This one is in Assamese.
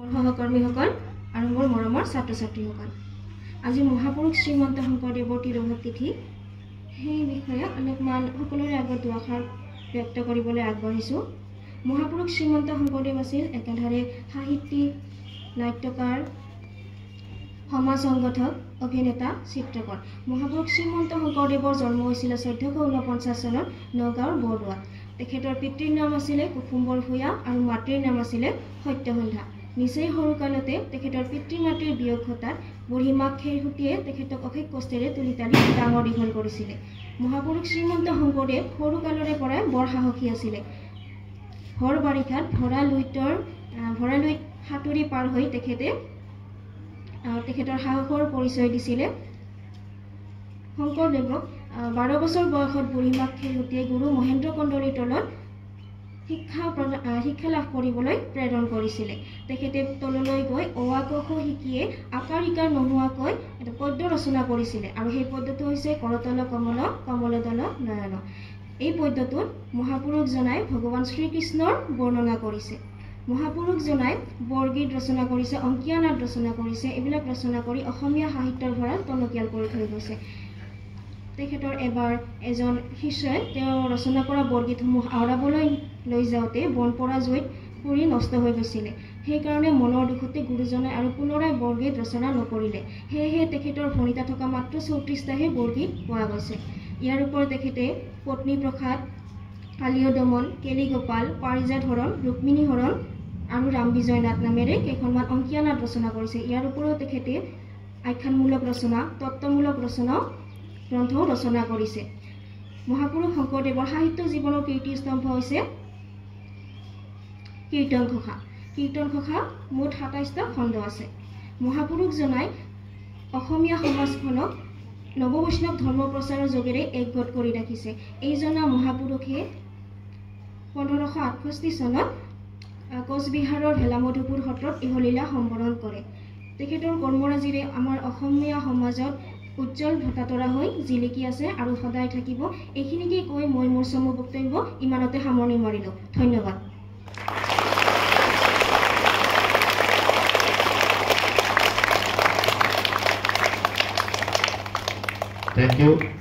সহকৰ্মীসকল আৰু মোৰ মৰমৰ ছাত্ৰ ছাত্ৰীসকল, আজি মহাপুৰুষ শ্ৰীমন্ত শংকৰদেৱৰ তিৰোভাৱ তিথি। সেই বিষয়ে অলপমান সকলোৰে আগত দুআষাৰ ব্যক্ত কৰিবলৈ আগবাঢ়িছোঁ। মহাপুৰুষ শ্ৰীমন্ত শংকৰদেৱ আছিল একাধাৰে সাহিত্যিক, নাট্যকাৰ, সমাজ সংগঠক, অভিনেতা, চিত্ৰকৰ। মহাপুৰুষ শ্ৰীমন্ত শংকৰদেৱৰ জন্ম হৈছিল 1449 চনত নগাঁৱৰ বৰদোৱাত। তেখেতৰ পিতৃৰ নাম আছিলে কুসুম্বৰ ভূঞা আৰু মাতৃৰ নাম আছিলে সত্যসন্ধ্যা। নিচেই সৰুকালতে তেখেতৰ পিতৃ মাতৃৰ বিয়োগ ঘটাত বুঢ়ীমাক খেৰসুতীয়ে তেখেতক অশেষ কষ্টেৰে তুলি তালি ডাঙৰ দীঘল কৰিছিলে। মহাপুৰুষ শ্ৰীমন্ত শংকৰদেৱ সৰুকালৰে পৰাই বৰ সাহসী আছিলে। ভৰ বাৰিষাত ভৰালুইত সাঁতুৰি পাৰ হৈ তেখেতৰ সাহসৰ পৰিচয় দিছিলে। শংকৰদেৱক 12 বছৰ বয়সত বুঢ়ীমাক খেৰসুতীয়ে গুৰু মহেন্দ্ৰ কন্দলীৰ তলত শিক্ষা লাভ কৰিবলৈ প্ৰেৰণ কৰিছিলে। তেখেতে তললৈ গৈ অ আ ক খ শিকিয়ে আকাৰ ইকাৰ নোহোৱাকৈ এটা পদ্য ৰচনা কৰিছিলে, আৰু সেই পদ্যটো হৈছে কৰতল কমল কমলদল নয়ন। এই পদ্যটোত মহাপুৰুষজনাই ভগৱান শ্ৰীকৃষ্ণৰ বৰ্ণনা কৰিছে। মহাপুৰুষজনাই বৰগীত ৰচনা কৰিছে, অংকীয়া নাট ৰচনা কৰিছে। এইবিলাক ৰচনা কৰি অসমীয়া সাহিত্যৰ ভঁৰাল টনকিয়াল কৰি থৈ গৈছে। তেখেতৰ এবাৰ এজন শিষ্যই তেওঁ ৰচনা কৰা বৰগীতসমূহ আওৰাবলৈ লৈ যাওঁতে বনপৰা জুইত পুৰি নষ্ট হৈ গৈছিলে। সেইকাৰণে মনৰ দুখতে গুৰুজনে আৰু পুনৰাই বৰগীত ৰচনা নকৰিলে। সেয়েহে তেখেতৰ ভণিতা থকা মাত্ৰ 34টাহে বৰগীত পোৱা গৈছে। ইয়াৰ উপৰি তেখেতে পত্নীপ্ৰসাদ, কালীয় দমন, কেলিগোপাল, পাৰিজাত হৰণ, ৰুক্মিণী হৰণ আৰু ৰাম বিজয় নাট নামেৰে কেইখনমান অংকীয়া নাট ৰচনা কৰিছে। ইয়াৰ উপৰিও তেখেতে আখ্যানমূলক ৰচনা, তত্ত্বমূলক ৰচনাও গ্ৰন্থও ৰচনা কৰিছে। মহাপুৰুষ শংকৰদেৱৰ সাহিত্য জীৱনৰ কীৰ্তিস্তম্ভ হৈছে কীৰ্তন ঘোষা। কীৰ্তন ঘোষা মুঠ 27টা খণ্ড আছে। মহাপুৰুষজনাই অসমীয়া সমাজখনক নৱবৈষ্ণৱ ধৰ্ম প্ৰচাৰৰ যোগেৰে একগোট কৰি ৰাখিছে। এইজনা মহাপুৰুষে 1568 চনত কোচবিহাৰৰ ভেলামধুপুৰ সত্ৰত ইহলীলা সম্বৰণ কৰে। তেখেতৰ কৰ্মৰাজিৰে আমাৰ অসমীয়া সমাজত উজ্জ্বল ভটাতৰা হৈ জিলিকি আছে আৰু সদায় থাকিব। এইখিনিকে কৈ মই মোৰ চমু বক্তব্য ইমানতে সামৰণি মাৰিলোঁ। ধন্যবাদ। Thank you.